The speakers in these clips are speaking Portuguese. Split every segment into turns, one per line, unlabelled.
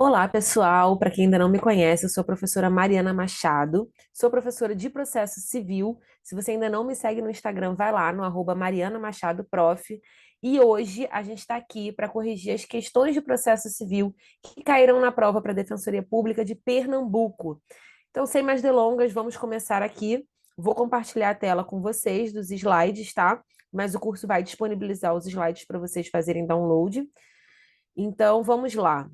Olá, pessoal. Para quem ainda não me conhece, eu sou a professora Mariana Machado, sou professora de processo civil. Se você ainda não me segue no Instagram, vai lá no Mariana Machado Prof. E hoje a gente está aqui para corrigir as questões de processo civil que caíram na prova para a Defensoria Pública de Pernambuco. Então, sem mais delongas, vamos começar aqui. Vou compartilhar a tela com vocês dos slides, tá? Mas o curso vai disponibilizar os slides para vocês fazerem download. Então, vamos lá.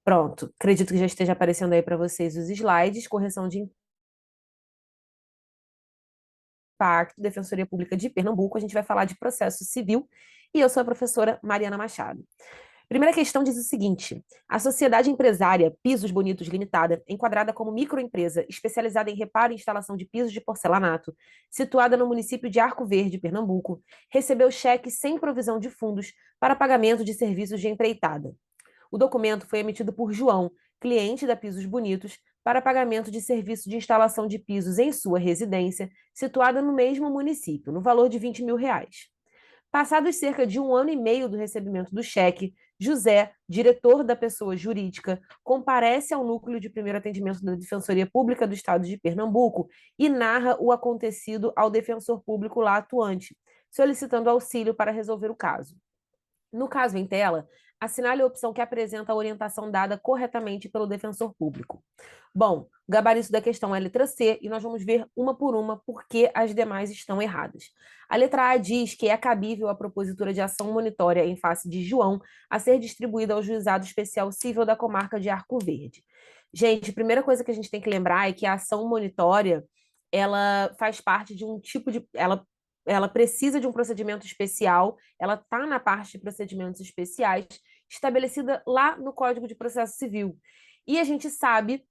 Pronto, acredito que já esteja aparecendo aí para vocês os slides, correção de impacto, Defensoria Pública de Pernambuco, a gente vai falar de processo civil, e eu sou a professora Mariana Machado. Primeira questão diz o seguinte: a sociedade empresária Pisos Bonitos Limitada, enquadrada como microempresa especializada em reparo e instalação de pisos de porcelanato, situada no município de Arco Verde, Pernambuco, recebeu cheque sem provisão de fundos para pagamento de serviços de empreitada. O documento foi emitido por João, cliente da Pisos Bonitos, para pagamento de serviço de instalação de pisos em sua residência, situada no mesmo município, no valor de R$ 20.000. Passados cerca de 1 ano e meio do recebimento do cheque, José, diretor da pessoa jurídica, comparece ao núcleo de primeiro atendimento da Defensoria Pública do Estado de Pernambuco e narra o acontecido ao defensor público lá atuante, solicitando auxílio para resolver o caso. No caso em tela, assinale a opção que apresenta a orientação dada corretamente pelo defensor público. Bom, o gabarito da questão é a letra C e nós vamos ver uma por uma porque as demais estão erradas. A letra A diz que é cabível a propositura de ação monitória em face de João a ser distribuída ao Juizado Especial Cível da Comarca de Arco Verde. Gente, a primeira coisa que a gente tem que lembrar é que a ação monitória, ela faz parte de um tipo de... ela precisa de um procedimento especial, ela está na parte de procedimentos especiais, estabelecida lá no Código de Processo Civil. E a gente sabe,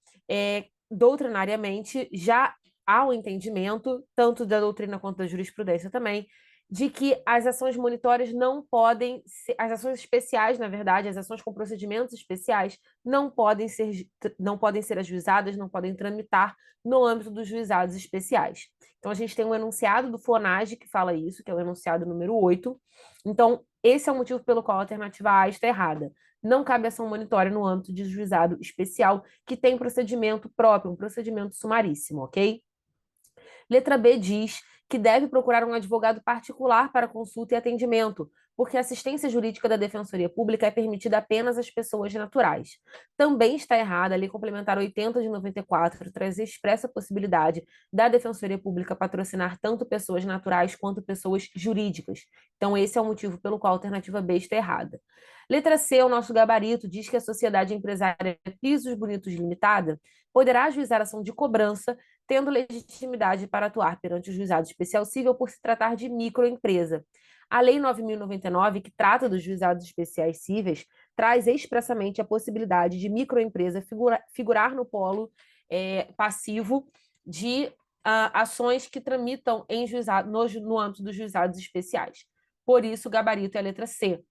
doutrinariamente, já há o entendimento, tanto da doutrina quanto da jurisprudência também, de que as ações monitórias não podem ser, as ações especiais, na verdade, as ações com procedimentos especiais não podem ser ajuizadas, não podem tramitar no âmbito dos juizados especiais. Então, a gente tem um enunciado do FONAGE que fala isso, que é o enunciado número 8. Então, esse é o motivo pelo qual a alternativa A está errada. Não cabe ação monitória no âmbito de juizado especial, que tem procedimento próprio, um procedimento sumaríssimo, ok? Letra B diz que deve procurar um advogado particular para consulta e atendimento, porque a assistência jurídica da Defensoria Pública é permitida apenas às pessoas naturais. Também está errada a Lei Complementar 80 de 94, traz expressa possibilidade da Defensoria Pública patrocinar tanto pessoas naturais quanto pessoas jurídicas. Então, esse é o motivo pelo qual a alternativa B está errada. Letra C, o nosso gabarito, diz que a sociedade empresária Pisos Bonitos Limitada poderá ajuizar ação de cobrança tendo legitimidade para atuar perante o juizado especial cível por se tratar de microempresa. A Lei 9.099, que trata dos juizados especiais cíveis, traz expressamente a possibilidade de microempresa figurar no polo passivo de ações que tramitam em juizado, no âmbito dos juizados especiais. Por isso, o gabarito é a letra C.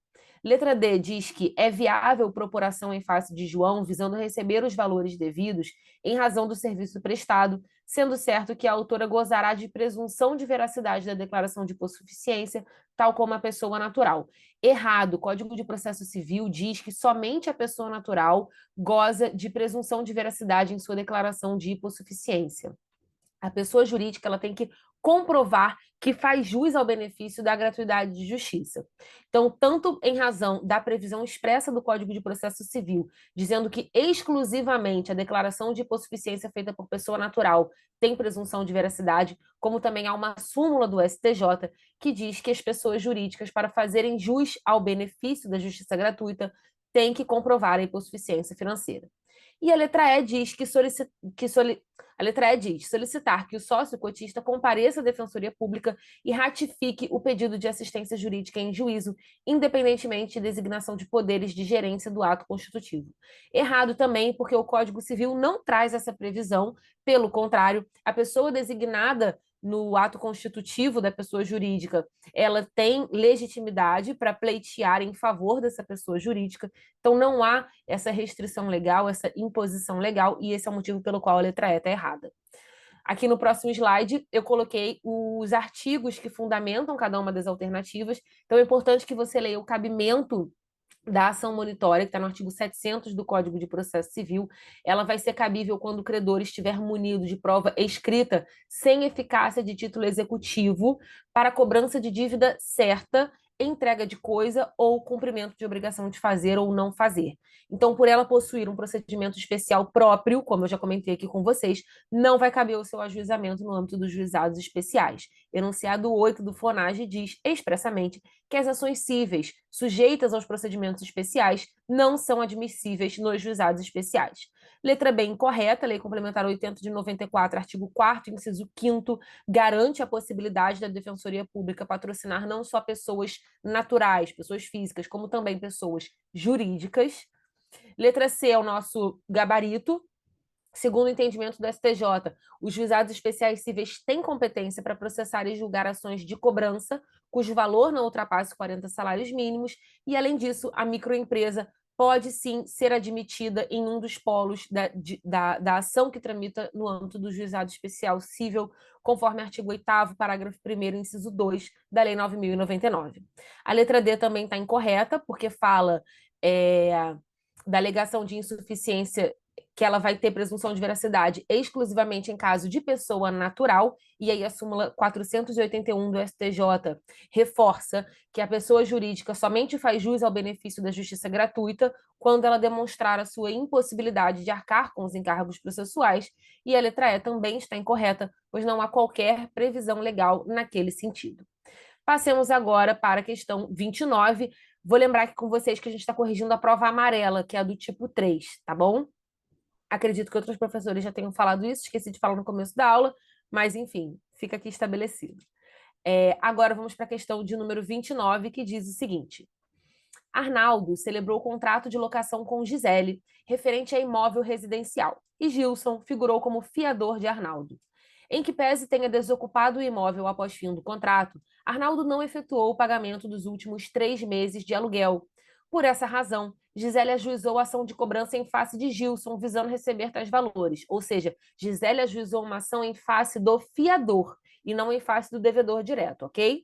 Letra D diz que é viável propor ação em face de João visando receber os valores devidos em razão do serviço prestado, sendo certo que a autora gozará de presunção de veracidade da declaração de hipossuficiência, tal como a pessoa natural. Errado, o Código de Processo Civil diz que somente a pessoa natural goza de presunção de veracidade em sua declaração de hipossuficiência. A pessoa jurídica ela tem que comprovar que faz jus ao benefício da gratuidade de justiça. Então, tanto em razão da previsão expressa do Código de Processo Civil, dizendo que exclusivamente a declaração de hipossuficiência feita por pessoa natural tem presunção de veracidade, como também há uma súmula do STJ que diz que as pessoas jurídicas, para fazerem jus ao benefício da justiça gratuita, têm que comprovar a hipossuficiência financeira. E a letra E diz a letra E diz solicitar que o sócio cotista compareça à Defensoria Pública e ratifique o pedido de assistência jurídica em juízo, independentemente de designação de poderes de gerência do ato constitutivo. Errado também, porque o Código Civil não traz essa previsão, pelo contrário, a pessoa designada no ato constitutivo da pessoa jurídica, ela tem legitimidade para pleitear em favor dessa pessoa jurídica, então não há essa restrição legal, essa imposição legal, e esse é o motivo pelo qual a letra E está errada. Aqui no próximo slide, eu coloquei os artigos que fundamentam cada uma das alternativas. Então, é importante que você leia o cabimento da ação monitória, que está no artigo 700 do Código de Processo Civil. Ela vai ser cabível quando o credor estiver munido de prova escrita sem eficácia de título executivo para cobrança de dívida certa, entrega de coisa ou cumprimento de obrigação de fazer ou não fazer. Então, por ela possuir um procedimento especial próprio, como eu já comentei aqui com vocês, não vai caber o seu ajuizamento no âmbito dos juizados especiais. Enunciado 8 do FONAGE diz expressamente que as ações cíveis sujeitas aos procedimentos especiais não são admissíveis nos juizados especiais. Letra B incorreta, Lei Complementar 80 de 94, artigo 4º, inciso 5º, garante a possibilidade da Defensoria Pública patrocinar não só pessoas naturais, pessoas físicas, como também pessoas jurídicas. Letra C é o nosso gabarito. Segundo o entendimento do STJ, os juizados especiais cíveis têm competência para processar e julgar ações de cobrança, cujo valor não ultrapasse 40 salários mínimos, e, além disso, a microempresa pode, sim, ser admitida em um dos polos da ação que tramita no âmbito do juizado especial cível, conforme artigo 8º, parágrafo 1º, inciso 2 da Lei 9.099. A letra D também está incorreta, porque fala da alegação de insuficiência que ela vai ter presunção de veracidade exclusivamente em caso de pessoa natural, e aí a súmula 481 do STJ reforça que a pessoa jurídica somente faz jus ao benefício da justiça gratuita quando ela demonstrar a sua impossibilidade de arcar com os encargos processuais, e a letra E também está incorreta, pois não há qualquer previsão legal naquele sentido. Passemos agora para a questão 29. Vou lembrar aqui com vocês que a gente está corrigindo a prova amarela, que é a do tipo 3, tá bom? Acredito que outros professores já tenham falado isso, esqueci de falar no começo da aula, mas enfim, fica aqui estabelecido. Agora vamos para a questão de número 29, que diz o seguinte: Arnaldo celebrou o contrato de locação com Gisele, referente a imóvel residencial, e Gilson figurou como fiador de Arnaldo. Em que pese tenha desocupado o imóvel após fim do contrato, Arnaldo não efetuou o pagamento dos últimos 3 meses de aluguel. Por essa razão, Gisele ajuizou a ação de cobrança em face de Gilson, visando receber tais valores. Ou seja, Gisele ajuizou uma ação em face do fiador e não em face do devedor direto, ok?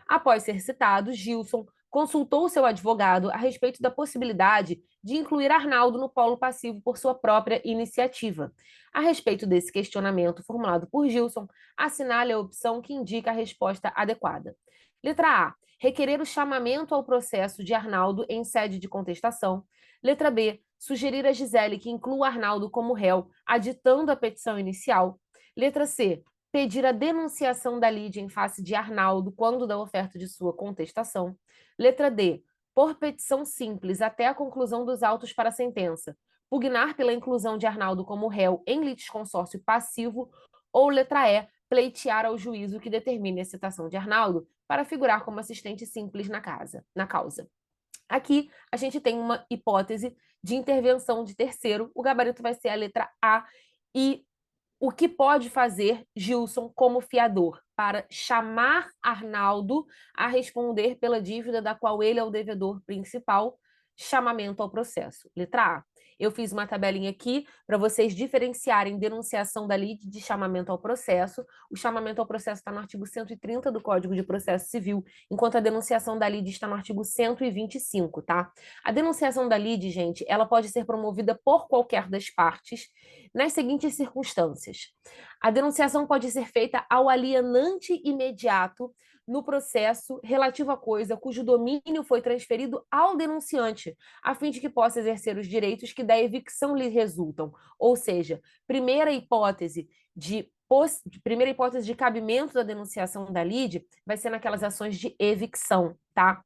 Após ser citado, Gilson consultou seu advogado a respeito da possibilidade de incluir Arnaldo no polo passivo por sua própria iniciativa. A respeito desse questionamento formulado por Gilson, assinale a opção que indica a resposta adequada. Letra A. Requerer o chamamento ao processo de Arnaldo em sede de contestação. Letra B. Sugerir a Gisele que inclua Arnaldo como réu, aditando a petição inicial. Letra C. Pedir a denunciação da lide em face de Arnaldo quando da oferta de sua contestação. Letra D. Por petição simples até a conclusão dos autos para a sentença. Pugnar pela inclusão de Arnaldo como réu em litisconsórcio passivo. Ou letra E. Pleitear ao juízo que determine a citação de Arnaldo para figurar como assistente simples na causa. Aqui, a gente tem uma hipótese de intervenção de terceiro. O gabarito vai ser a letra A. E o que pode fazer Gilson como fiador para chamar Arnaldo a responder pela dívida da qual ele é o devedor principal? Chamamento ao processo. Letra A. Eu fiz uma tabelinha aqui para vocês diferenciarem denunciação da lide de chamamento ao processo. O chamamento ao processo está no artigo 130 do Código de Processo Civil, enquanto a denunciação da lide está no artigo 125, tá? A denunciação da lide, gente, ela pode ser promovida por qualquer das partes nas seguintes circunstâncias. A denunciação pode ser feita ao alienante imediato no processo relativo à coisa cujo domínio foi transferido ao denunciante, a fim de que possa exercer os direitos que da evicção lhe resultam. Ou seja, primeira hipótese de cabimento da denunciação da lide vai ser naquelas ações de evicção, tá?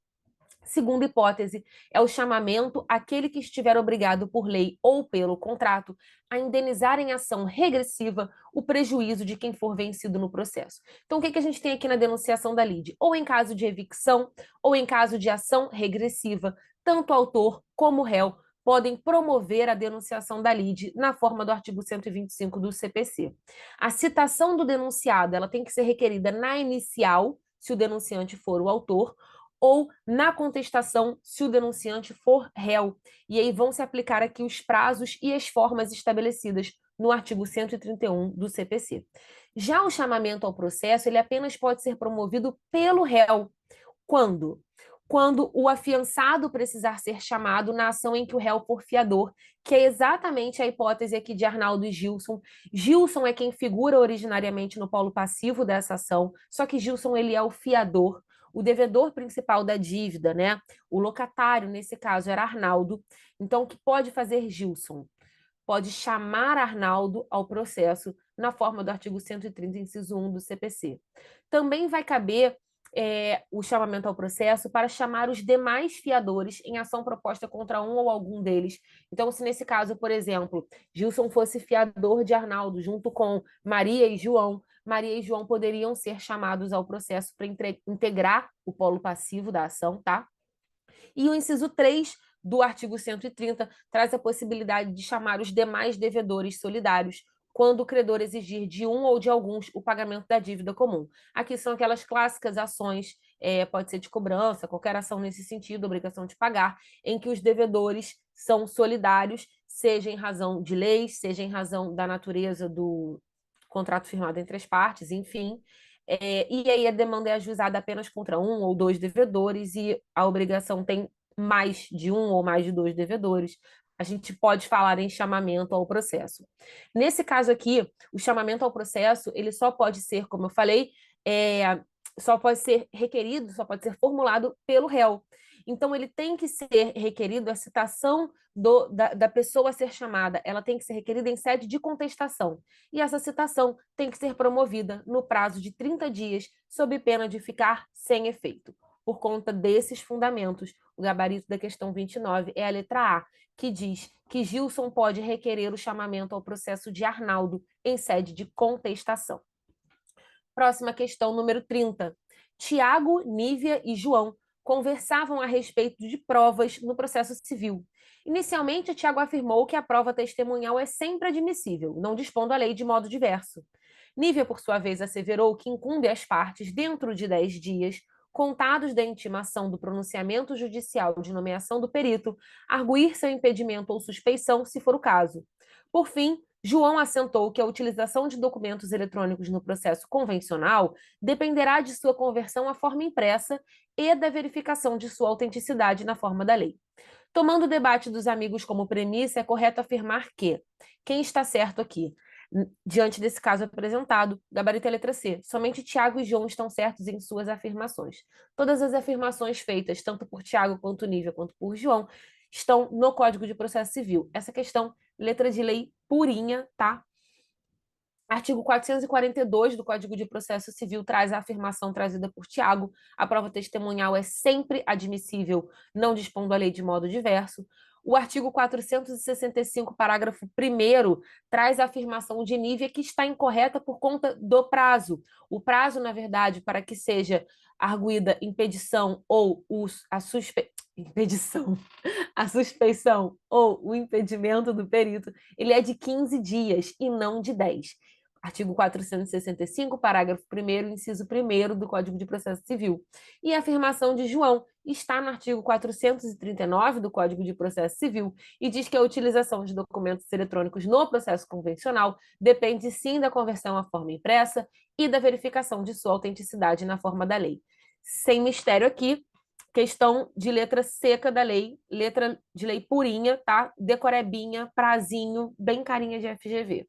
Segunda hipótese é o chamamento àquele que estiver obrigado por lei ou pelo contrato a indenizar em ação regressiva o prejuízo de quem for vencido no processo. Então, o que a gente tem aqui na denunciação da lide? Ou em caso de evicção, ou em caso de ação regressiva, tanto o autor como o réu podem promover a denunciação da lide na forma do artigo 125 do CPC. A citação do denunciado ela tem que ser requerida na inicial, se o denunciante for o autor, ou na contestação, se o denunciante for réu. E aí vão se aplicar aqui os prazos e as formas estabelecidas no artigo 131 do CPC. Já o chamamento ao processo, ele apenas pode ser promovido pelo réu. Quando? Quando o afiançado precisar ser chamado na ação em que o réu for fiador, que é exatamente a hipótese aqui de Arnaldo e Gilson. Gilson é quem figura originariamente no polo passivo dessa ação, só que Gilson ele é o fiador, o devedor principal da dívida, né? O locatário, nesse caso, era Arnaldo. Então, o que pode fazer Gilson? Pode chamar Arnaldo ao processo na forma do artigo 130, inciso 1 do CPC. Também vai caber o chamamento ao processo para chamar os demais fiadores em ação proposta contra um ou algum deles. Então, se nesse caso, por exemplo, Gilson fosse fiador de Arnaldo junto com Maria e João poderiam ser chamados ao processo para integrar o polo passivo da ação, tá? E o inciso 3 do artigo 130 traz a possibilidade de chamar os demais devedores solidários quando o credor exigir de um ou de alguns o pagamento da dívida comum. Aqui são aquelas clássicas ações, pode ser de cobrança, qualquer ação nesse sentido, obrigação de pagar, em que os devedores são solidários, seja em razão de leis, seja em razão da natureza do contrato firmado entre as partes, enfim. E aí a demanda é ajuizada apenas contra um ou dois devedores e a obrigação tem mais de um ou mais de dois devedores. A gente pode falar em chamamento ao processo. Nesse caso aqui, o chamamento ao processo, ele só pode ser, como eu falei, só pode ser requerido, só pode ser formulado pelo réu. Então, ele tem que ser requerido, a citação da pessoa a ser chamada, ela tem que ser requerida em sede de contestação. E essa citação tem que ser promovida no prazo de 30 dias, sob pena de ficar sem efeito. Por conta desses fundamentos, o gabarito da questão 29 é a letra A, que diz que Gilson pode requerer o chamamento ao processo de Arnaldo em sede de contestação. Próxima questão, número 30. Tiago, Nívia e João conversavam a respeito de provas no processo civil. Inicialmente, Tiago afirmou que a prova testemunhal é sempre admissível, não dispondo a lei de modo diverso. Nívia, por sua vez, asseverou que incumbe às partes, dentro de 10 dias, contados da intimação do pronunciamento judicial de nomeação do perito, arguir seu impedimento ou suspeição, se for o caso. Por fim, João assentou que a utilização de documentos eletrônicos no processo convencional dependerá de sua conversão à forma impressa e da verificação de sua autenticidade na forma da lei. Tomando o debate dos amigos como premissa, é correto afirmar que quem está certo aqui? Diante desse caso apresentado, gabarito é a letra C. Somente Tiago e João estão certos em suas afirmações. Todas as afirmações feitas, tanto por Tiago quanto Nívia, quanto por João, estão no Código de Processo Civil. Essa questão, letra de lei purinha, tá? Artigo 442 do Código de Processo Civil traz a afirmação trazida por Tiago. A prova testemunhal é sempre admissível, não dispondo a lei de modo diverso. O artigo 465, parágrafo 1º, traz a afirmação de Nívia que está incorreta por conta do prazo. O prazo, na verdade, para que seja arguida impedição ou a suspeição ou o impedimento do perito, ele é de 15 dias e não de 10. Artigo 465, parágrafo 1º, inciso 1º do Código de Processo Civil. E a afirmação de João está no artigo 439 do Código de Processo Civil e diz que a utilização de documentos eletrônicos no processo convencional depende sim da conversão à forma impressa e da verificação de sua autenticidade na forma da lei. Sem mistério aqui, questão de letra seca da lei, letra de lei purinha, tá? Decorebinha, prazinho, bem carinha de FGV.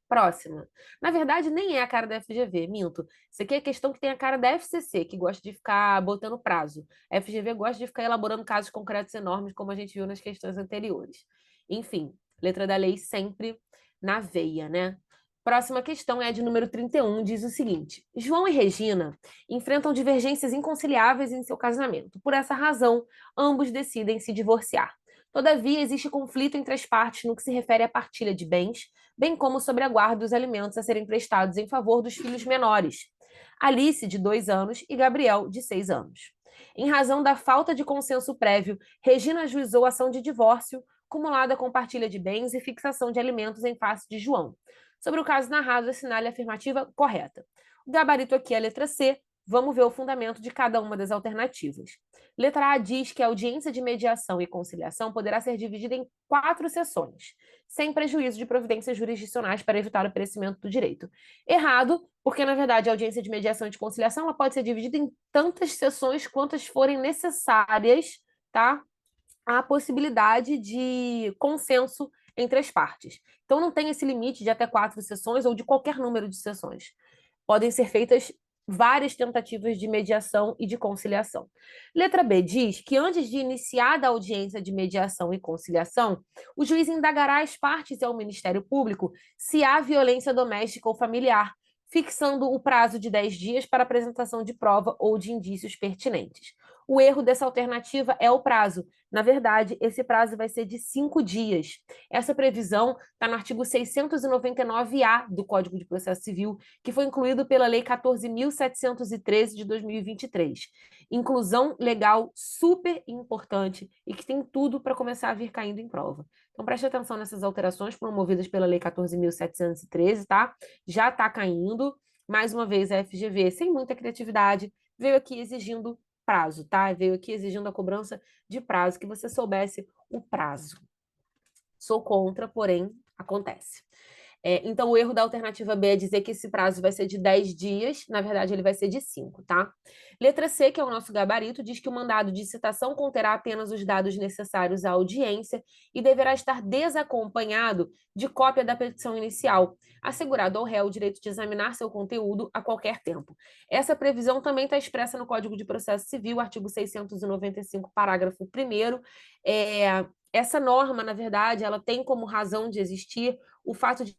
Próxima. Na verdade, nem é a cara da FGV, minto. Isso aqui é questão que tem a cara da FCC, que gosta de ficar botando prazo. A FGV gosta de ficar elaborando casos concretos enormes, como a gente viu nas questões anteriores. Enfim, letra da lei sempre na veia, né? Próxima questão é a de número 31, diz o seguinte: João e Regina enfrentam divergências inconciliáveis em seu casamento. Por essa razão, ambos decidem se divorciar. Todavia, existe conflito entre as partes no que se refere à partilha de bens, bem como sobre a guarda dos alimentos a serem prestados em favor dos filhos menores, Alice, de 2 anos, e Gabriel, de 6 anos. Em razão da falta de consenso prévio, Regina ajuizou ação de divórcio, cumulada com partilha de bens e fixação de alimentos em face de João. Sobre o caso narrado, assinale a afirmativa correta. O gabarito aqui é a letra C, Vamos ver o fundamento de cada uma das alternativas. Letra A diz que a audiência de mediação e conciliação poderá ser dividida em 4 sessões, sem prejuízo de providências jurisdicionais para evitar o perecimento do direito. Errado, porque, na verdade, a audiência de mediação e de conciliação ela pode ser dividida em tantas sessões quantas forem necessárias, tá? A possibilidade de consenso entre as partes. Então, não tem esse limite de até 4 sessões ou de qualquer número de sessões. Podem ser feitas várias tentativas de mediação e de conciliação. Letra B diz que antes de iniciada a audiência de mediação e conciliação, o juiz indagará as partes e ao Ministério Público se há violência doméstica ou familiar, fixando o prazo de 10 dias para apresentação de prova ou de indícios pertinentes. O erro dessa alternativa é o prazo. Na verdade, esse prazo vai ser de 5 dias. Essa previsão está no artigo 699-A do Código de Processo Civil, que foi incluído pela Lei 14.713 de 2023. Inclusão legal super importante e que tem tudo para começar a vir caindo em prova. Então, preste atenção nessas alterações promovidas pela Lei 14.713, tá? Já está caindo. Mais uma vez, a FGV, sem muita criatividade, veio aqui exigindo prazo, tá? Veio aqui exigindo a cobrança de prazo, que você soubesse o prazo. Sou contra, porém, acontece. Então, o erro da alternativa B é dizer que esse prazo vai ser de 10 dias, na verdade, ele vai ser de 5, tá? Letra C, que é o nosso gabarito, diz que o mandado de citação conterá apenas os dados necessários à audiência e deverá estar desacompanhado de cópia da petição inicial, assegurado ao réu o direito de examinar seu conteúdo a qualquer tempo. Essa previsão também está expressa no Código de Processo Civil, artigo 695, parágrafo 1º. Essa norma, na verdade, ela tem como razão de existir o fato de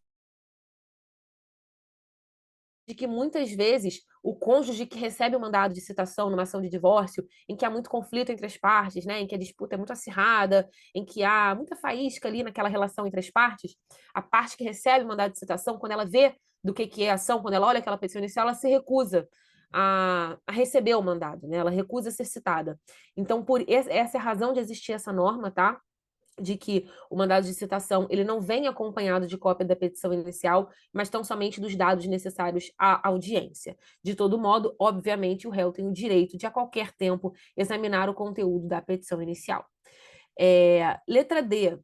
que muitas vezes o cônjuge que recebe o mandado de citação numa ação de divórcio, em que há muito conflito entre as partes, né, em que a disputa é muito acirrada, em que há muita faísca ali naquela relação entre as partes, a parte que recebe o mandado de citação, quando ela vê do que é a ação, quando ela olha aquela petição inicial, ela se recusa a receber o mandado, né? Ela recusa ser citada. Então, essa é a razão de existir essa norma, tá? De que o mandado de citação ele não vem acompanhado de cópia da petição inicial, mas tão somente dos dados necessários à audiência. De todo modo, obviamente, o réu tem o direito de, a qualquer tempo, examinar o conteúdo da petição inicial. Letra D.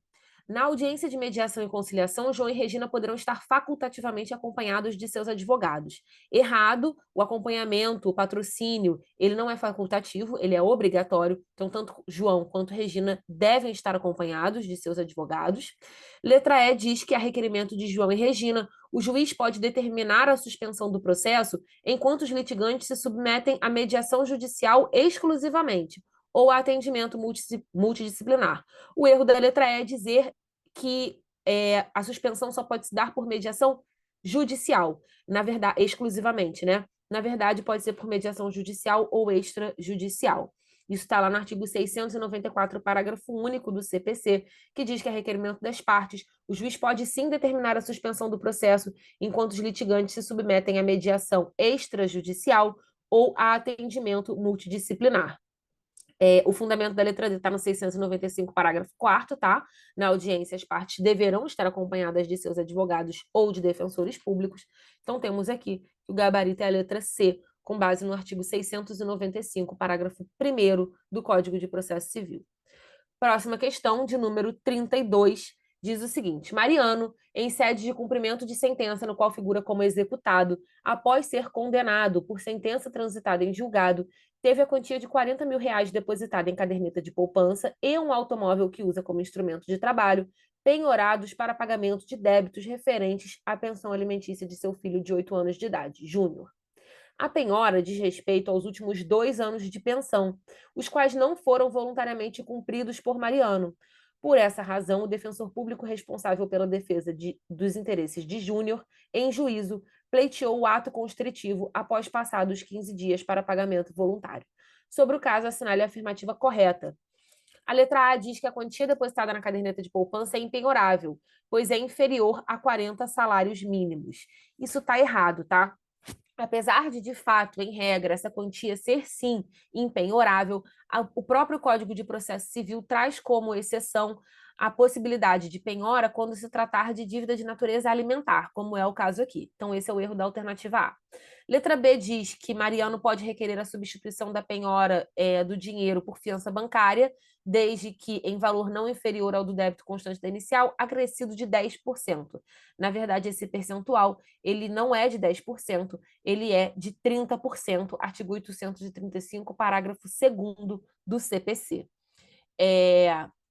Na audiência de mediação e conciliação, João e Regina poderão estar facultativamente acompanhados de seus advogados. Errado, o acompanhamento, o patrocínio, ele não é facultativo, ele é obrigatório. Então, tanto João quanto Regina devem estar acompanhados de seus advogados. Letra E diz que, a requerimento de João e Regina, o juiz pode determinar a suspensão do processo enquanto os litigantes se submetem à mediação judicial exclusivamente ou a atendimento multidisciplinar. O erro da letra E é dizer que a suspensão só pode se dar por mediação judicial, na verdade, exclusivamente, né? Na verdade, pode ser por mediação judicial ou extrajudicial. Isso está lá no artigo 694, parágrafo único do CPC, que diz que, a requerimento das partes, o juiz pode sim determinar a suspensão do processo enquanto os litigantes se submetem à mediação extrajudicial ou a atendimento multidisciplinar. O fundamento da letra D está no 695, parágrafo 4º, tá? Na audiência, as partes deverão estar acompanhadas de seus advogados ou de defensores públicos. Então, temos aqui que o gabarito é a letra C, com base no artigo 695, parágrafo 1º do Código de Processo Civil. Próxima questão, de número 32, diz o seguinte: Mariano, em sede de cumprimento de sentença no qual figura como executado, após ser condenado por sentença transitada em julgado, teve a quantia de R$ 40 mil depositada em caderneta de poupança e um automóvel que usa como instrumento de trabalho, penhorados para pagamento de débitos referentes à pensão alimentícia de seu filho de 8 anos de idade, Júnior. A penhora diz respeito aos últimos 2 anos de pensão, os quais não foram voluntariamente cumpridos por Mariano. Por essa razão, o defensor público responsável pela defesa dos interesses de Júnior, em juízo, pleiteou o ato constritivo após passados 15 dias para pagamento voluntário. Sobre o caso, assinale a afirmativa correta. A letra A diz que a quantia depositada na caderneta de poupança é impenhorável, pois é inferior a 40 salários mínimos. Isso está errado, tá? Apesar de fato, em regra, essa quantia ser, sim, impenhorável, o próprio Código de Processo Civil traz como exceção a possibilidade de penhora quando se tratar de dívida de natureza alimentar, como é o caso aqui. Então, esse é o erro da alternativa A. Letra B diz que Mariano pode requerer a substituição da penhora do dinheiro por fiança bancária, desde que em valor não inferior ao do débito constante da inicial, acrescido de 10%. Na verdade, esse percentual, ele não é de 10%, ele é de 30%, artigo 835, parágrafo 2º do CPC.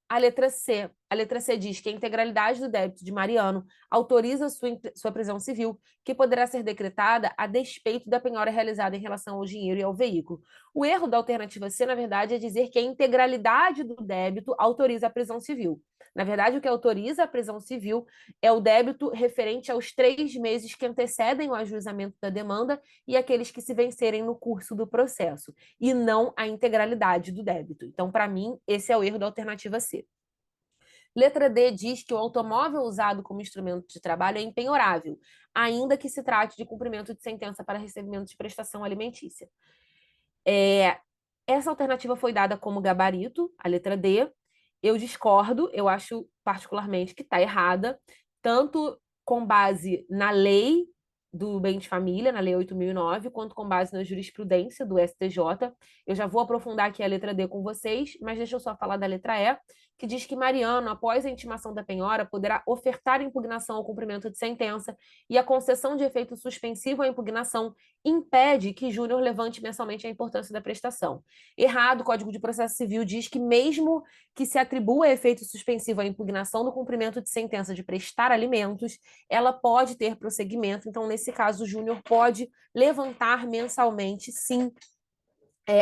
A letra C. A letra C diz que a integralidade do débito de Mariano autoriza sua prisão civil, que poderá ser decretada a despeito da penhora realizada em relação ao dinheiro e ao veículo. O erro da alternativa C, na verdade, é dizer que a integralidade do débito autoriza a prisão civil. Na verdade, o que autoriza a prisão civil é o débito referente aos 3 meses que antecedem o ajuizamento da demanda e aqueles que se vencerem no curso do processo, e não a integralidade do débito. Então, para mim, esse é o erro da alternativa C. Letra D diz que o automóvel usado como instrumento de trabalho é impenhorável, ainda que se trate de cumprimento de sentença para recebimento de prestação alimentícia. Essa alternativa foi dada como gabarito, a letra D. Eu discordo, eu acho particularmente que está errada, tanto com base na lei do bem de família, na Lei 8.009, quanto com base na jurisprudência do STJ. Eu já vou aprofundar aqui a letra D com vocês, mas deixa eu só falar da letra E, que diz que Mariano, após a intimação da penhora, poderá ofertar impugnação ao cumprimento de sentença e a concessão de efeito suspensivo à impugnação impede que Júnior levante mensalmente a importância da prestação. Errado, o Código de Processo Civil diz que mesmo que se atribua efeito suspensivo à impugnação do cumprimento de sentença de prestar alimentos, ela pode ter prosseguimento. Então, nesse caso, o Júnior pode levantar mensalmente, sim,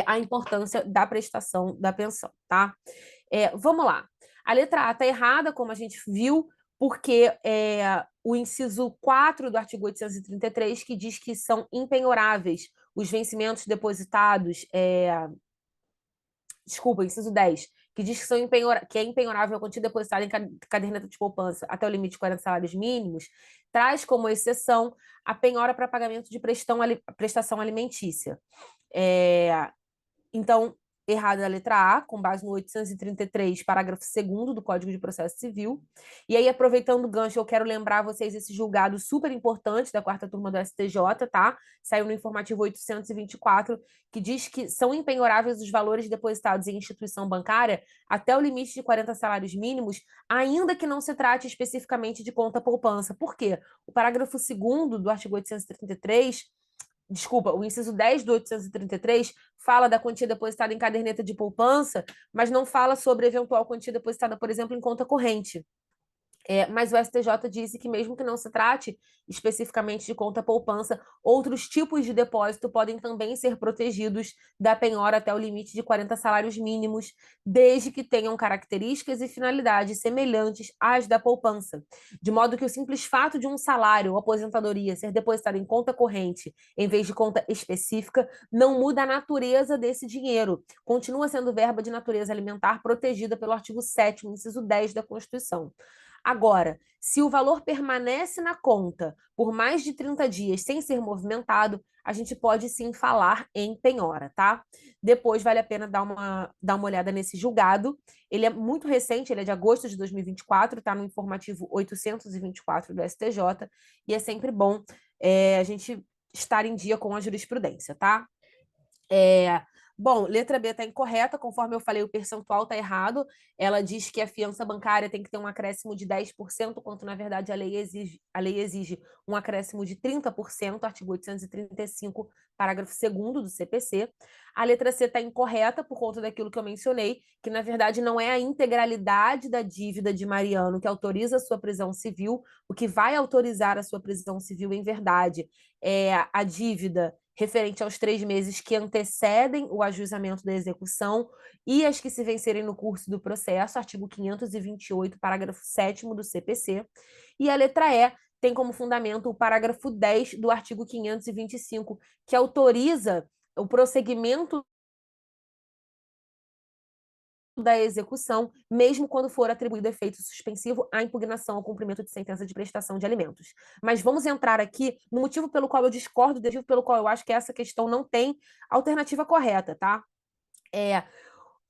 a importância da prestação da pensão, tá? Vamos lá. A letra A está errada, como a gente viu, porque o inciso 4 do artigo 833, que diz que são impenhoráveis os vencimentos depositados. Desculpa, inciso 10, que diz que é impenhorável a quantia depositada em caderneta de poupança até o limite de 40 salários mínimos, traz como exceção a penhora para pagamento de prestação alimentícia. Então, errada a letra A, com base no 833, parágrafo 2º do Código de Processo Civil. E aí, aproveitando o gancho, eu quero lembrar vocês esse julgado super importante da 4ª turma do STJ, tá? Saiu no informativo 824, que diz que são impenhoráveis os valores depositados em instituição bancária até o limite de 40 salários mínimos, ainda que não se trate especificamente de conta poupança. Por quê? O parágrafo 2º do artigo 833, desculpa, o inciso 10 do 833 fala da quantia depositada em caderneta de poupança, mas não fala sobre eventual quantia depositada, por exemplo, em conta corrente. Mas o STJ disse que, mesmo que não se trate especificamente de conta poupança, outros tipos de depósito podem também ser protegidos da penhora até o limite de 40 salários mínimos, desde que tenham características e finalidades semelhantes às da poupança. De modo que o simples fato de um salário ou aposentadoria ser depositado em conta corrente em vez de conta específica não muda a natureza desse dinheiro. Continua sendo verba de natureza alimentar protegida pelo artigo 7º, inciso 10 da Constituição. Agora, se o valor permanece na conta por mais de 30 dias sem ser movimentado, a gente pode sim falar em penhora, tá? Depois vale a pena dar uma olhada nesse julgado. Ele é muito recente, ele é de agosto de 2024, está no informativo 824 do STJ, e é sempre bom a gente estar em dia com a jurisprudência, tá? Bom, letra B está incorreta, conforme eu falei, o percentual está errado. Ela diz que a fiança bancária tem que ter um acréscimo de 10%, quanto, na verdade, a lei exige um acréscimo de 30%, artigo 835, parágrafo 2º do CPC. A letra C está incorreta por conta daquilo que eu mencionei, que, na verdade, não é a integralidade da dívida de Mariano que autoriza a sua prisão civil. O que vai autorizar a sua prisão civil, em verdade, é a dívida referente aos 3 meses que antecedem o ajuizamento da execução e as que se vencerem no curso do processo, artigo 528, parágrafo 7º do CPC. E a letra E tem como fundamento o parágrafo 10 do artigo 525, que autoriza o prosseguimento da execução, mesmo quando for atribuído efeito suspensivo à impugnação ao cumprimento de sentença de prestação de alimentos. Mas vamos entrar aqui no motivo pelo qual eu discordo, motivo pelo qual eu acho que essa questão não tem alternativa correta, tá?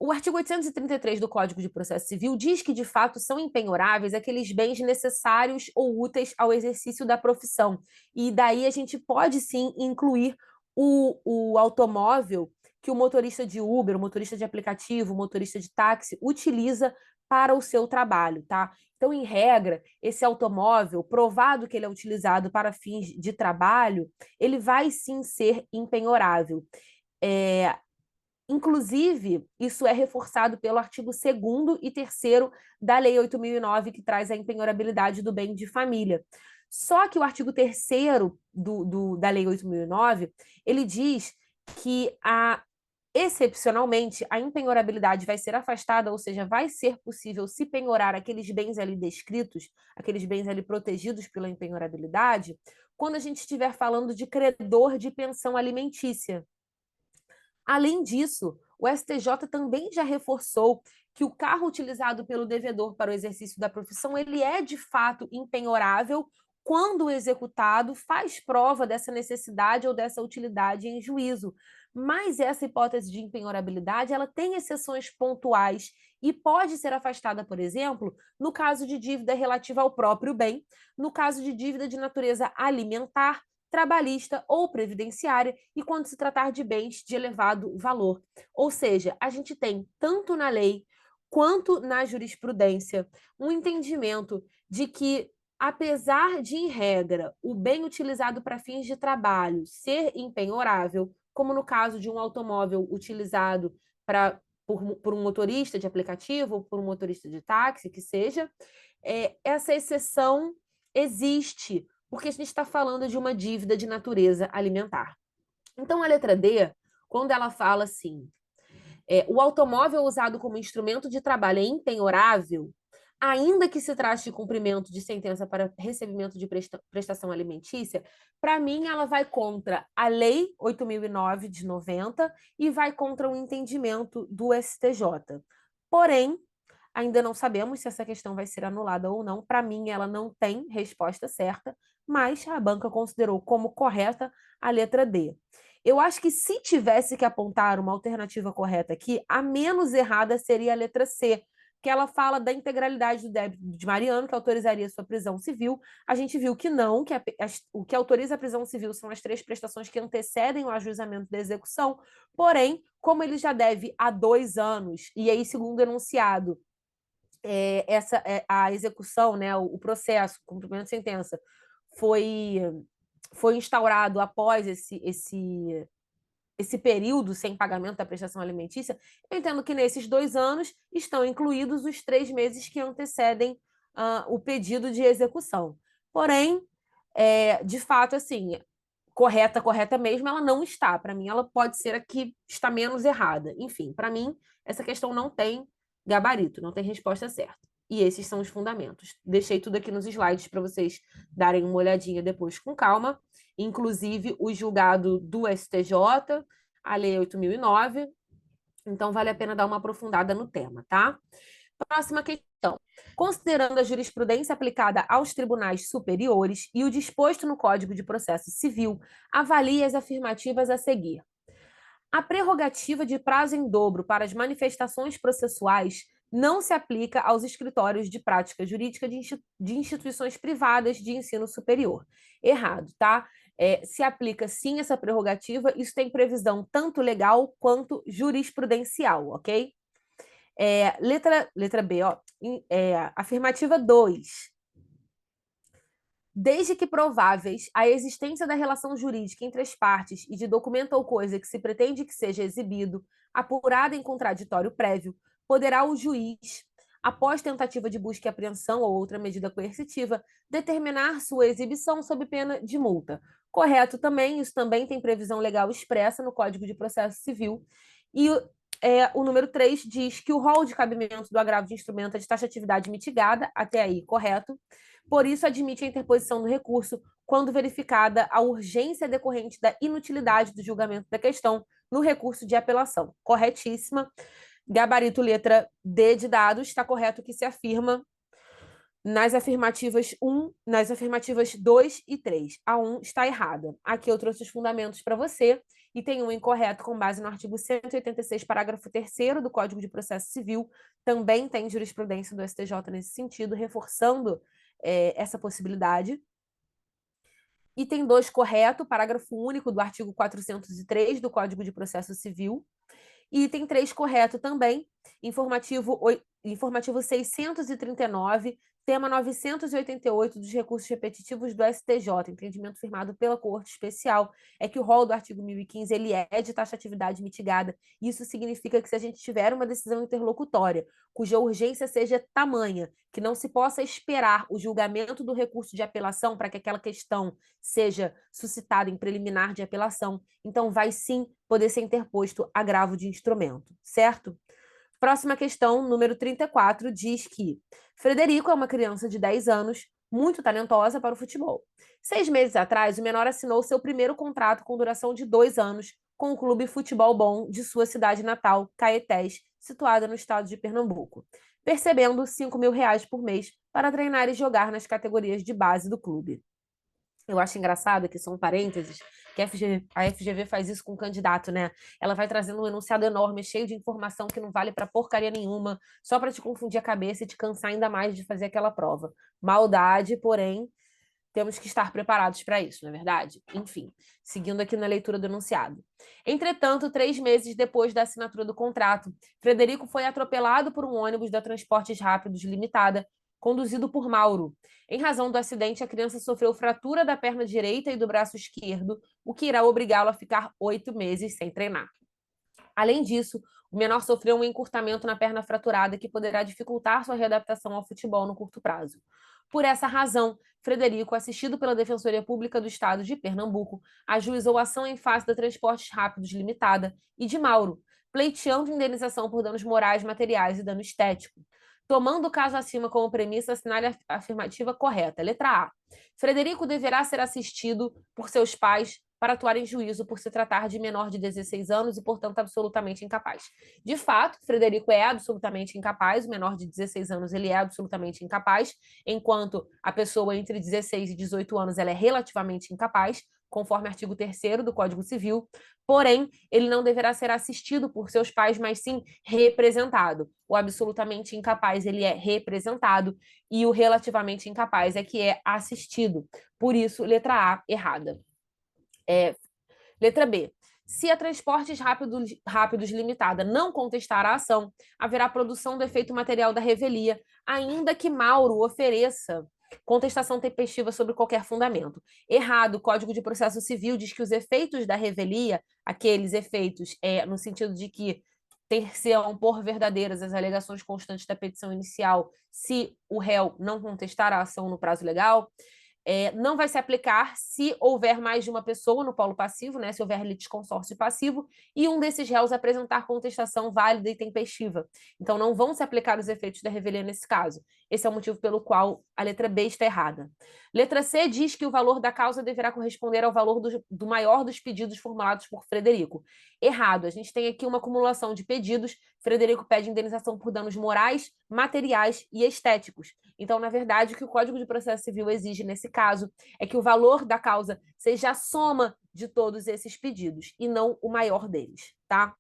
O artigo 833 do Código de Processo Civil diz que, de fato, são impenhoráveis aqueles bens necessários ou úteis ao exercício da profissão. E daí a gente pode, sim, incluir o automóvel que o motorista de Uber, o motorista de aplicativo, o motorista de táxi utiliza para o seu trabalho, tá? Então, em regra, esse automóvel, provado que ele é utilizado para fins de trabalho, ele vai sim ser impenhorável. Inclusive, isso é reforçado pelo artigo 2º e 3º da Lei 8.009, que traz a impenhorabilidade do bem de família. Só que o artigo 3º da Lei 8.009, ele diz que, excepcionalmente, a impenhorabilidade vai ser afastada, ou seja, vai ser possível se penhorar aqueles bens ali descritos, aqueles bens ali protegidos pela impenhorabilidade, quando a gente estiver falando de credor de pensão alimentícia. Além disso, o STJ também já reforçou que o carro utilizado pelo devedor para o exercício da profissão, ele é de fato impenhorável quando o executado faz prova dessa necessidade ou dessa utilidade em juízo. Mas essa hipótese de impenhorabilidade, ela tem exceções pontuais e pode ser afastada, por exemplo, no caso de dívida relativa ao próprio bem, no caso de dívida de natureza alimentar, trabalhista ou previdenciária e quando se tratar de bens de elevado valor. Ou seja, a gente tem tanto na lei quanto na jurisprudência um entendimento de que, apesar de, em regra, o bem utilizado para fins de trabalho ser impenhorável, como no caso de um automóvel utilizado por um motorista de aplicativo ou por um motorista de táxi, que seja, essa exceção existe, porque a gente está falando de uma dívida de natureza alimentar. Então, a letra D, quando ela fala assim, o automóvel usado como instrumento de trabalho é impenhorável, ainda que se trate de cumprimento de sentença para recebimento de prestação alimentícia, para mim ela vai contra a Lei 8.009 de 90 e vai contra o entendimento do STJ. Porém, ainda não sabemos se essa questão vai ser anulada ou não. Para mim, ela não tem resposta certa, mas a banca considerou como correta a letra D. Eu acho que se tivesse que apontar uma alternativa correta aqui, a menos errada seria a letra C, que ela fala da integralidade do débito de Mariano, que autorizaria sua prisão civil. A gente viu que não, que o que autoriza a prisão civil são as 3 prestações que antecedem o ajuizamento da execução. Porém, como ele já deve há 2 anos, e aí, segundo o enunciado, a execução, né, o processo, o cumprimento de sentença, foi instaurado após esse período sem pagamento da prestação alimentícia, eu entendo que nesses 2 anos estão incluídos os 3 meses que antecedem o pedido de execução. Porém, de fato, assim, correta mesmo, ela não está. Para mim, ela pode ser a que está menos errada. Enfim, para mim, essa questão não tem gabarito, não tem resposta certa. E esses são os fundamentos. Deixei tudo aqui nos slides para vocês darem uma olhadinha depois com calma, inclusive o julgado do STJ, a Lei 8.009. Então, vale a pena dar uma aprofundada no tema, tá? Próxima questão. Considerando a jurisprudência aplicada aos tribunais superiores e o disposto no Código de Processo Civil, avalie as afirmativas a seguir. A prerrogativa de prazo em dobro para as manifestações processuais não se aplica aos escritórios de prática jurídica de instituições privadas de ensino superior. Errado, tá? Se aplica sim essa prerrogativa, isso tem previsão tanto legal quanto jurisprudencial, ok? Letra B, ó, afirmativa 2. Desde que prováveis a existência da relação jurídica entre as partes e de documento ou coisa que se pretende que seja exibido, apurada em contraditório prévio, poderá o juiz, após tentativa de busca e apreensão ou outra medida coercitiva, determinar sua exibição sob pena de multa. Correto também, isso também tem previsão legal expressa no Código de Processo Civil. E o número 3 diz que o rol de cabimento do agravo de instrumento é de taxatividade mitigada, até aí, correto. Por isso, admite a interposição do recurso quando verificada a urgência decorrente da inutilidade do julgamento da questão no recurso de apelação. Corretíssima. Gabarito letra D de dados, está correto que se afirma nas afirmativas 2 e 3. A 1 está errada. Aqui eu trouxe os fundamentos para você Item 1 incorreto, com base no artigo 186, parágrafo 3º do Código de Processo Civil. Também tem jurisprudência do STJ nesse sentido, reforçando essa possibilidade. Item 2 correto, parágrafo único do artigo 403 do Código de Processo Civil. E item 3 correto também, informativo 639, tema 988 dos recursos repetitivos do STJ, entendimento firmado pela Corte Especial, é que o rol do artigo 1015 ele é de taxatividade mitigada. Isso significa que se a gente tiver uma decisão interlocutória, cuja urgência seja tamanha, que não se possa esperar o julgamento do recurso de apelação para que aquela questão seja suscitada em preliminar de apelação, então vai sim poder ser interposto agravo de instrumento, certo? Próxima questão, número 34, diz que Frederico é uma criança de 10 anos, muito talentosa para o futebol. 6 meses atrás, o menor assinou seu primeiro contrato com duração de 2 anos com o Clube Futebol Bom de sua cidade natal, Caetés, situada no estado de Pernambuco, percebendo R$ 5.000 por mês para treinar e jogar nas categorias de base do clube. Eu acho engraçado que são parênteses, que a FGV faz isso com o candidato, né? Ela vai trazendo um enunciado enorme, cheio de informação que não vale para porcaria nenhuma, só para te confundir a cabeça e te cansar ainda mais de fazer aquela prova. Maldade, porém, temos que estar preparados para isso, não é verdade? Enfim, seguindo aqui na leitura do enunciado. Entretanto, 3 meses depois da assinatura do contrato, Frederico foi atropelado por um ônibus da Transportes Rápidos Limitada, conduzido por Mauro. Em razão do acidente, a criança sofreu fratura da perna direita e do braço esquerdo, o que irá obrigá-lo a ficar 8 meses sem treinar. Além disso, o menor sofreu um encurtamento na perna fraturada que poderá dificultar sua readaptação ao futebol no curto prazo. Por essa razão, Frederico, assistido pela Defensoria Pública do Estado de Pernambuco, ajuizou ação em face da Transportes Rápidos Limitada e de Mauro, pleiteando indenização por danos morais, materiais e dano estético. Tomando o caso acima como premissa, assinale a afirmativa correta. Letra A. Frederico deverá ser assistido por seus pais para atuar em juízo por se tratar de menor de 16 anos e, portanto, absolutamente incapaz. De fato, Frederico é absolutamente incapaz, o menor de 16 anos ele é absolutamente incapaz, enquanto a pessoa entre 16 e 18 anos ela é relativamente incapaz, conforme artigo 3º do Código Civil, porém, ele não deverá ser assistido por seus pais, mas sim representado. O absolutamente incapaz, ele é representado, e o relativamente incapaz é que é assistido. Por isso, letra A, errada. Letra B. Se a Transportes Rápidos Limitada não contestar a ação, haverá produção do efeito material da revelia, ainda que Mauro ofereça contestação tempestiva sobre qualquer fundamento. Errado, o Código de Processo Civil diz que os efeitos da revelia, aqueles efeitos no sentido de que ter-se-ão por verdadeiras as alegações constantes da petição inicial se o réu não contestar a ação no prazo legal, não vai se aplicar se houver mais de uma pessoa no polo passivo, né, se houver litisconsórcio passivo, e um desses réus apresentar contestação válida e tempestiva. Então, não vão se aplicar os efeitos da revelia nesse caso. Esse é o motivo pelo qual a letra B está errada. Letra C diz que o valor da causa deverá corresponder ao valor do maior dos pedidos formulados por Frederico. Errado. A gente tem aqui uma acumulação de pedidos. Frederico pede indenização por danos morais, materiais e estéticos. Então, na verdade, o que o Código de Processo Civil exige nesse caso é que o valor da causa seja a soma de todos esses pedidos e não o maior deles, tá?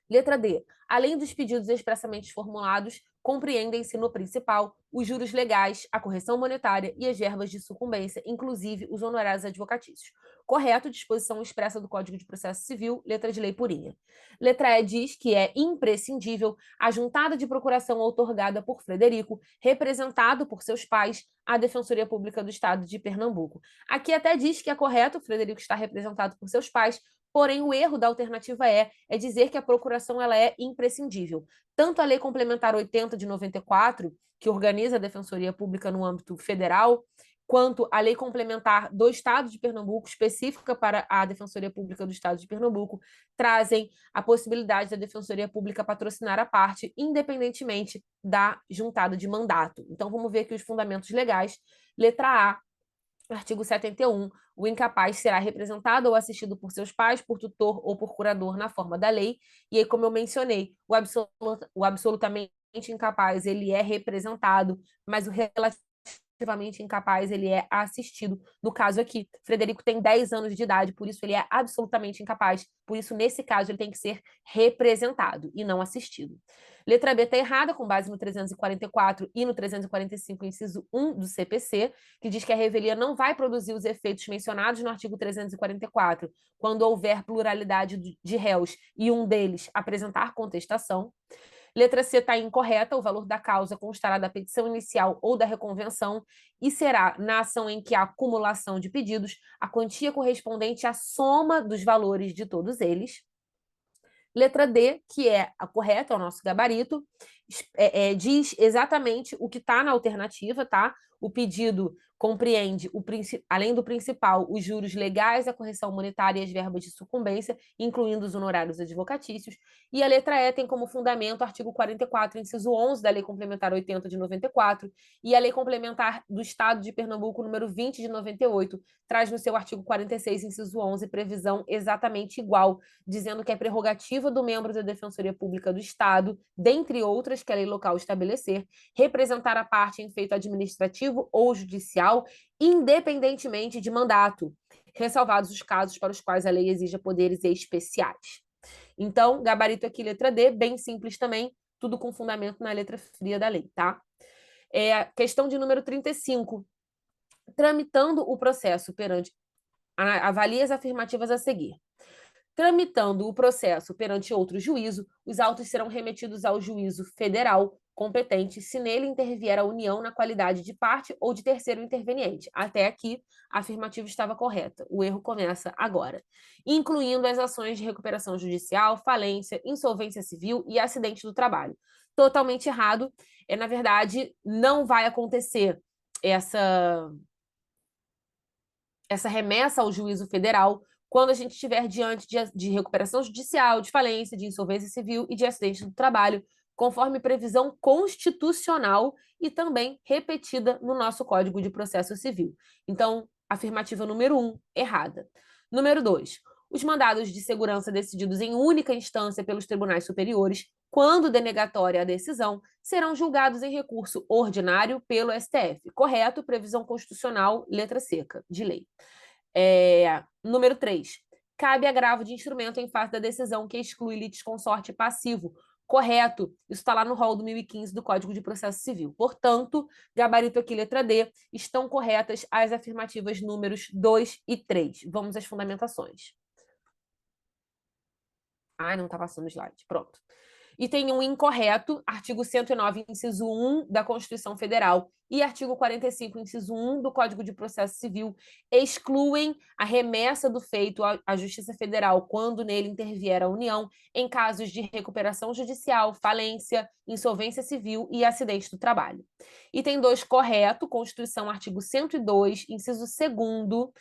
Letra D. Além dos pedidos expressamente formulados, compreendem-se no principal os juros legais, a correção monetária e as verbas de sucumbência, inclusive os honorários advocatícios. Correto, disposição expressa do Código de Processo Civil, letra de lei purinha. Letra E diz que é imprescindível a juntada de procuração outorgada por Frederico, representado por seus pais, à Defensoria Pública do Estado de Pernambuco. Aqui até diz que é correto, Frederico está representado por seus pais, porém, o erro da alternativa é dizer que a procuração ela é imprescindível. Tanto a Lei Complementar 80 de 94, que organiza a Defensoria Pública no âmbito federal, quanto a Lei Complementar do Estado de Pernambuco, específica para a Defensoria Pública do Estado de Pernambuco, trazem a possibilidade da Defensoria Pública patrocinar a parte, independentemente da juntada de mandato. Então, vamos ver aqui os fundamentos legais. Letra A, artigo 71, o incapaz será representado ou assistido por seus pais, por tutor ou por curador na forma da lei. E aí, como eu mencionei, o absolutamente incapaz, ele é representado, mas o absolutamente incapaz, ele é assistido. No caso aqui, Frederico tem 10 anos de idade, por isso ele é absolutamente incapaz. Por isso, nesse caso, ele tem que ser representado e não assistido. Letra B está errada, com base no 344 e no 345, inciso 1 do CPC, que diz que a revelia não vai produzir os efeitos mencionados no artigo 344, quando houver pluralidade de réus e um deles apresentar contestação. Letra C está incorreta, o valor da causa constará da petição inicial ou da reconvenção e será, na ação em que há acumulação de pedidos, a quantia correspondente à soma dos valores de todos eles. Letra D, que é a correta, é o nosso gabarito, diz exatamente o que está na alternativa, tá? O pedido compreende, além do principal, os juros legais, a correção monetária e as verbas de sucumbência, incluindo os honorários advocatícios. E a letra E tem como fundamento o artigo 44, inciso 11 da Lei Complementar 80 de 94 e a Lei Complementar do Estado de Pernambuco, número 20 de 98, traz no seu artigo 46, inciso 11, previsão exatamente igual, dizendo que é prerrogativa do membro da Defensoria Pública do Estado, dentre outras que a lei local estabelecer, representar a parte em feito administrativo ou judicial, independentemente de mandato, ressalvados os casos para os quais a lei exija poderes especiais. Então, gabarito aqui, letra D, bem simples também, tudo com fundamento na letra fria da lei, tá? Questão de número 35. Tramitando o processo perante... Avalie as afirmativas a seguir. Tramitando o processo perante outro juízo, os autos serão remetidos ao juízo federal competente se nele intervier a União na qualidade de parte ou de terceiro interveniente. Até aqui, a afirmativa estava correta. O erro começa agora. Incluindo as ações de recuperação judicial, falência, insolvência civil e acidente do trabalho. Totalmente errado. Na verdade, não vai acontecer essa remessa ao juízo federal quando a gente estiver diante de recuperação judicial, de falência, de insolvência civil e de acidente do trabalho, conforme previsão constitucional e também repetida no nosso Código de Processo Civil. Então, afirmativa número 1, errada. Número 2, os mandados de segurança decididos em única instância pelos tribunais superiores, quando denegatória a decisão, serão julgados em recurso ordinário pelo STF. Correto, previsão constitucional, letra seca, de lei. Número 3. Cabe agravo de instrumento em face da decisão que exclui litisconsorte passivo. Correto. Isso está lá no rol do 1015 do Código de Processo Civil. Portanto, gabarito aqui, letra D, estão corretas as afirmativas números 2 e 3. Vamos às fundamentações. Ai, não está passando o slide. Pronto. E tem um incorreto, artigo 109, inciso 1 da Constituição Federal e artigo 45, inciso 1 do Código de Processo Civil, excluem a remessa do feito à Justiça Federal quando nele intervier a União em casos de recuperação judicial, falência, insolvência civil e acidente do trabalho. E tem 2 correto, Constituição, artigo 102, inciso 2º,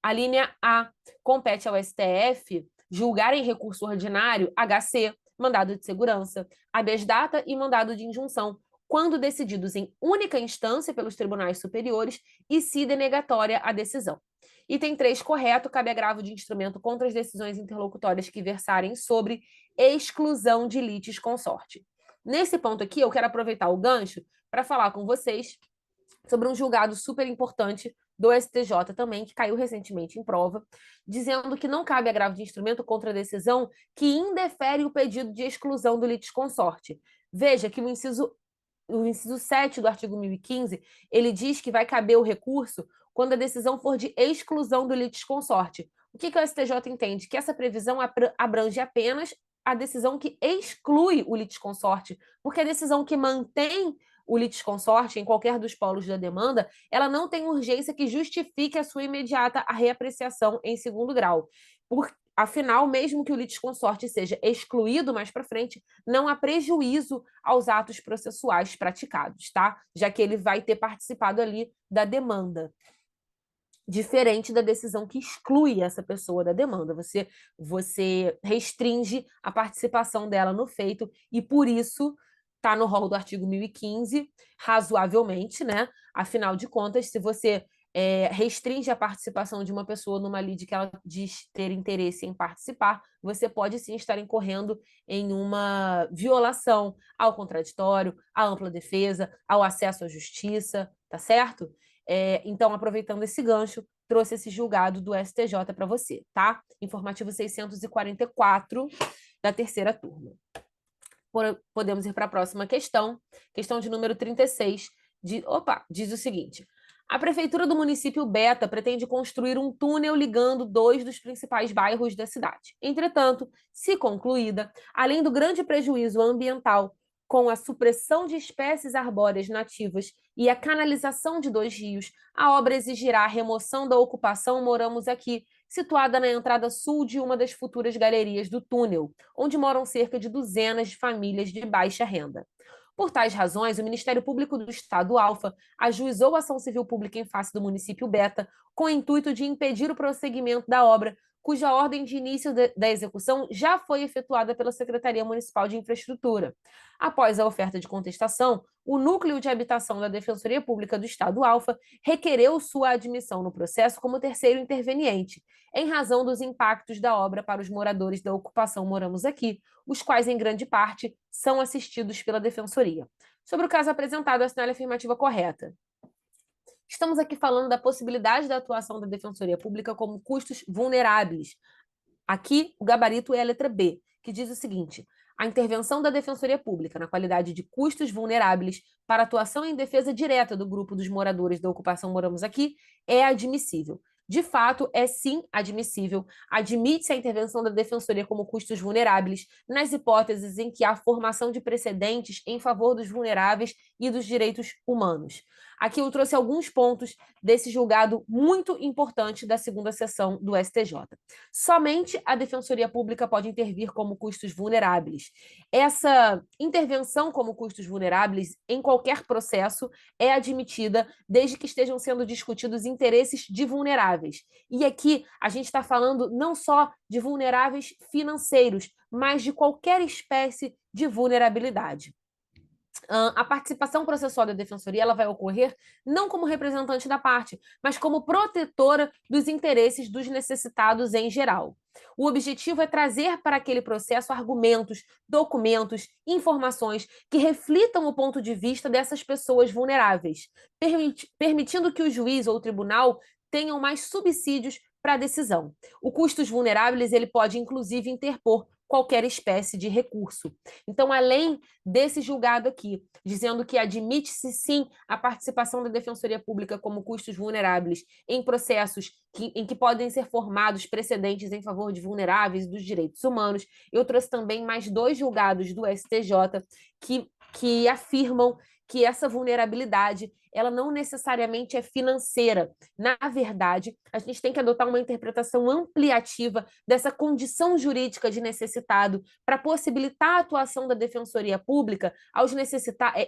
a linha A, compete ao STF julgar em recurso ordinário HC, mandado de segurança, habeas data e mandado de injunção, quando decididos em única instância pelos tribunais superiores e se denegatória a decisão. Item 3, correto, cabe agravo de instrumento contra as decisões interlocutórias que versarem sobre exclusão de litisconsorte. Nesse ponto aqui, eu quero aproveitar o gancho para falar com vocês sobre um julgado super importante do STJ também, que caiu recentemente em prova, dizendo que não cabe agravo de instrumento contra a decisão que indefere o pedido de exclusão do litisconsorte. Veja que o inciso 7 do artigo 1015, ele diz que vai caber o recurso quando a decisão for de exclusão do litisconsorte. O que o STJ entende? Que essa previsão abrange apenas a decisão que exclui o litisconsorte, porque a decisão que mantém o litisconsorte em qualquer dos polos da demanda, ela não tem urgência que justifique a sua imediata reapreciação em segundo grau. Afinal, mesmo que o litisconsorte seja excluído mais para frente, não há prejuízo aos atos processuais praticados, tá? Já que ele vai ter participado ali da demanda. Diferente da decisão que exclui essa pessoa da demanda. Você restringe a participação dela no feito e, por isso, está no rol do artigo 1015, razoavelmente, né? Afinal de contas, se você restringe a participação de uma pessoa numa lide que ela diz ter interesse em participar, você pode sim estar incorrendo em uma violação ao contraditório, à ampla defesa, ao acesso à justiça, tá certo? Então, aproveitando esse gancho, trouxe esse julgado do STJ para você, tá? Informativo 644 da terceira turma. Podemos ir para a próxima questão de número 36, diz o seguinte: a prefeitura do município Beta pretende construir um túnel ligando dois dos principais bairros da cidade. Entretanto, se concluída, além do grande prejuízo ambiental com a supressão de espécies arbóreas nativas e a canalização de dois rios, a obra exigirá a remoção da ocupação Moramos Aqui, situada na entrada sul de uma das futuras galerias do túnel, onde moram cerca de 200 famílias de baixa renda. Por tais razões, o Ministério Público do Estado Alfa ajuizou a ação civil pública em face do município Beta, com o intuito de impedir o prosseguimento da obra, cuja ordem de início da execução já foi efetuada pela Secretaria Municipal de Infraestrutura. Após a oferta de contestação, o Núcleo de Habitação da Defensoria Pública do Estado Alfa requereu sua admissão no processo como terceiro interveniente, em razão dos impactos da obra para os moradores da ocupação Moramos Aqui, os quais, em grande parte, são assistidos pela Defensoria. Sobre o caso apresentado, assinale a afirmativa correta. Estamos aqui falando da possibilidade da atuação da Defensoria Pública como custos vulneráveis. Aqui, o gabarito é a letra B, que diz o seguinte: a intervenção da Defensoria Pública na qualidade de custos vulneráveis para atuação em defesa direta do grupo dos moradores da ocupação Moramos Aqui é admissível. De fato, é sim admissível. Admite-se a intervenção da Defensoria como custos vulneráveis nas hipóteses em que há formação de precedentes em favor dos vulneráveis e dos direitos humanos. Aqui eu trouxe alguns pontos desse julgado muito importante da segunda sessão do STJ. Somente a Defensoria Pública pode intervir como custos vulneráveis. Essa intervenção como custos vulneráveis em qualquer processo é admitida desde que estejam sendo discutidos interesses de vulneráveis. E aqui a gente está falando não só de vulneráveis financeiros, mas de qualquer espécie de vulnerabilidade. A participação processual da Defensoria ela vai ocorrer não como representante da parte, mas como protetora dos interesses dos necessitados em geral. O objetivo é trazer para aquele processo argumentos, documentos, informações que reflitam o ponto de vista dessas pessoas vulneráveis, permitindo que o juiz ou o tribunal tenham mais subsídios para a decisão. O custos vulneráveis ele pode, inclusive, interpor qualquer espécie de recurso. Então, além desse julgado aqui, dizendo que admite-se sim a participação da Defensoria Pública como custos vulneráveis em processos em que podem ser formados precedentes em favor de vulneráveis e dos direitos humanos, eu trouxe também mais dois julgados do STJ que afirmam que essa vulnerabilidade ela não necessariamente é financeira. Na verdade, a gente tem que adotar uma interpretação ampliativa dessa condição jurídica de necessitado para possibilitar a atuação da Defensoria Pública aos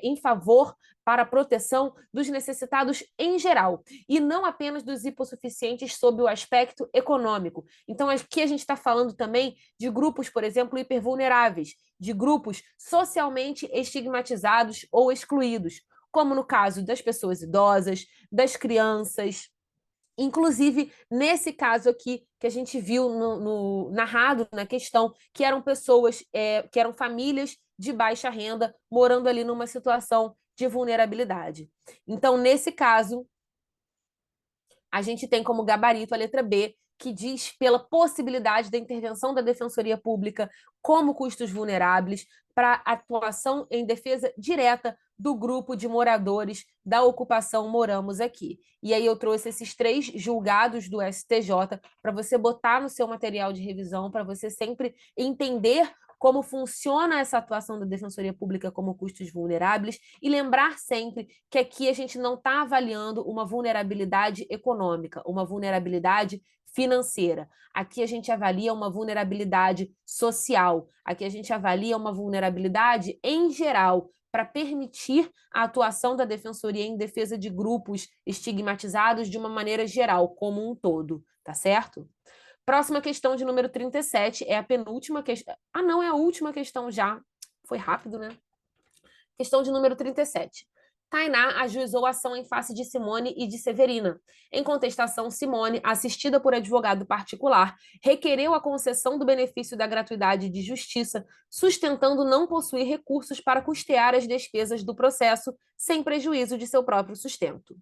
em favor para a proteção dos necessitados em geral, e não apenas dos hipossuficientes sob o aspecto econômico. Então, aqui a gente está falando também de grupos, por exemplo, hipervulneráveis, de grupos socialmente estigmatizados ou excluídos, como no caso das pessoas idosas, das crianças. Inclusive, nesse caso aqui, que a gente viu narrado na questão, que eram pessoas, que eram famílias de baixa renda, morando ali numa situação de vulnerabilidade. Então, nesse caso, a gente tem como gabarito a letra B, que diz pela possibilidade da intervenção da Defensoria Pública como custos vulneráveis para atuação em defesa direta do grupo de moradores da ocupação Moramos Aqui. E aí eu trouxe esses três julgados do STJ para você botar no seu material de revisão, para você sempre entender como funciona essa atuação da Defensoria Pública como custos vulneráveis e lembrar sempre que aqui a gente não está avaliando uma vulnerabilidade econômica, uma vulnerabilidade financeira. Aqui a gente avalia uma vulnerabilidade social, aqui a gente avalia uma vulnerabilidade em geral, para permitir a atuação da Defensoria em defesa de grupos estigmatizados de uma maneira geral, como um todo, tá certo? Próxima questão de número 37 é a penúltima questão. Ah, não, é a última questão já. Foi rápido, né? Questão de número 37. Tainá ajuizou a ação em face de Simone e de Severina. Em contestação, Simone, assistida por advogado particular, requereu a concessão do benefício da gratuidade de justiça, sustentando não possuir recursos para custear as despesas do processo, sem prejuízo de seu próprio sustento.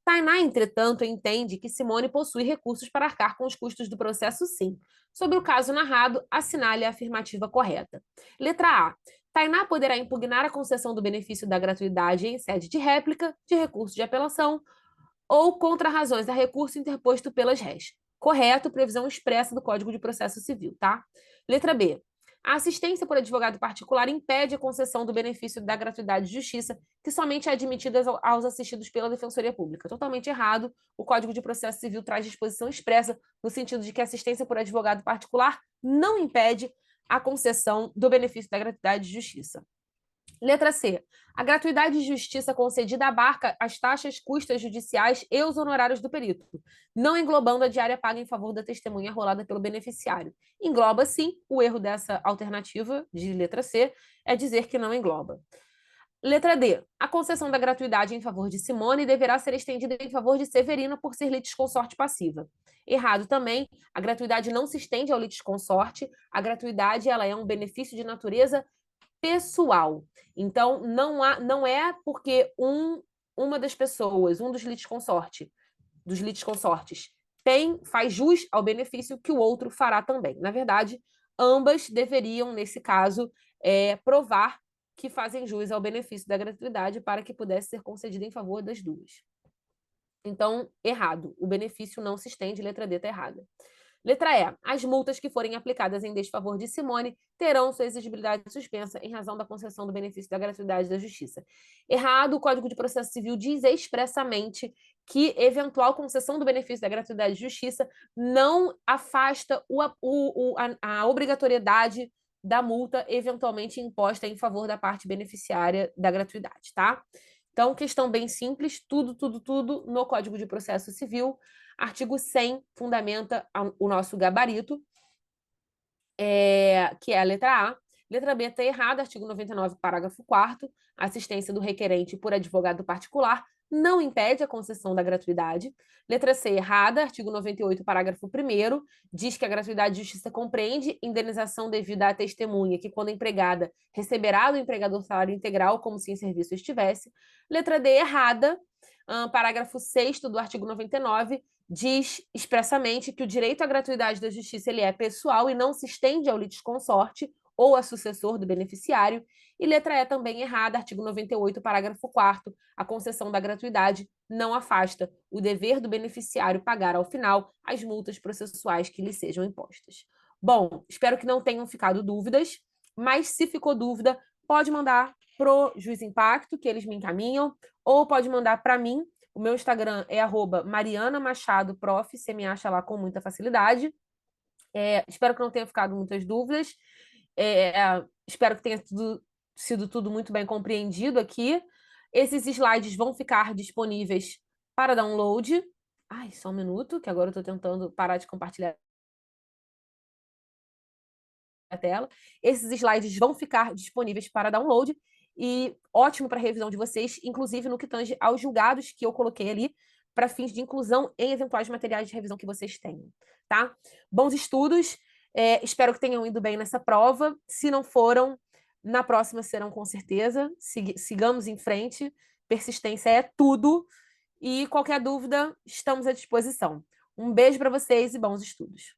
Tainá, entretanto, entende que Simone possui recursos para arcar com os custos do processo, sim. Sobre o caso narrado, assinale a afirmativa correta. Letra A. Tainá poderá impugnar a concessão do benefício da gratuidade em sede de réplica, de recurso de apelação ou contra razões a recurso interposto pelas réis. Correto, previsão expressa do Código de Processo Civil, tá? Letra B. A assistência por advogado particular impede a concessão do benefício da gratuidade de justiça, que somente é admitida aos assistidos pela Defensoria Pública. Totalmente errado. O Código de Processo Civil traz disposição expressa no sentido de que a assistência por advogado particular não impede a concessão do benefício da gratuidade de justiça. Letra C. A gratuidade de justiça concedida abarca as taxas, custas judiciais e os honorários do perito, não englobando a diária paga em favor da testemunha rolada pelo beneficiário. Engloba, sim. O erro dessa alternativa de letra C é dizer que não engloba. Letra D. A concessão da gratuidade em favor de Simone deverá ser estendida em favor de Severina por ser litisconsorte passiva. Errado também. A gratuidade não se estende ao litisconsorte. A gratuidade ela é um benefício de natureza pessoal. Então, não é porque uma das pessoas, um dos litisconsortes, faz jus ao benefício que o outro fará também. Na verdade, ambas deveriam, nesse caso, provar que fazem jus ao benefício da gratuidade para que pudesse ser concedido em favor das duas. Então, errado. O benefício não se estende, letra D está errada. Letra E. As multas que forem aplicadas em desfavor de Simone terão sua exigibilidade suspensa em razão da concessão do benefício da gratuidade da justiça. Errado, o Código de Processo Civil diz expressamente que eventual concessão do benefício da gratuidade de justiça não afasta a obrigatoriedade da multa eventualmente imposta em favor da parte beneficiária da gratuidade, tá? Então, questão bem simples, tudo no Código de Processo Civil. Artigo 100 fundamenta o nosso gabarito, que é a letra A. Letra B está errada, artigo 99, parágrafo 4º, assistência do requerente por advogado particular não impede a concessão da gratuidade. Letra C, errada, artigo 98, parágrafo 1º, diz que a gratuidade de justiça compreende indenização devida à testemunha, que quando empregada receberá do empregador salário integral, como se em serviço estivesse. Letra D, errada, parágrafo 6º do artigo 99, diz expressamente que o direito à gratuidade da justiça ele é pessoal e não se estende ao litisconsorte ou a sucessor do beneficiário. E letra E também errada, artigo 98, parágrafo 4º, a concessão da gratuidade não afasta o dever do beneficiário pagar ao final as multas processuais que lhe sejam impostas. Bom, espero que não tenham ficado dúvidas, mas se ficou dúvida, pode mandar pro Juiz Impacto, que eles me encaminham, ou pode mandar para mim. O meu Instagram é @marianamachado_prof, você me acha lá com muita facilidade. Espero que não tenha ficado muitas dúvidas. Espero que tenha sido tudo muito bem compreendido aqui. Esses slides vão ficar disponíveis para download. Ai, só um minuto, que agora eu estou tentando parar de compartilhar a tela. Esses slides vão ficar disponíveis para download e ótimo para revisão de vocês, inclusive no que tange aos julgados que eu coloquei ali para fins de inclusão em eventuais materiais de revisão que vocês tenham, tá? Bons estudos, espero que tenham ido bem nessa prova. Se não foram, na próxima serão com certeza. Sigamos em frente, persistência é tudo e qualquer dúvida, estamos à disposição. Um beijo para vocês e bons estudos.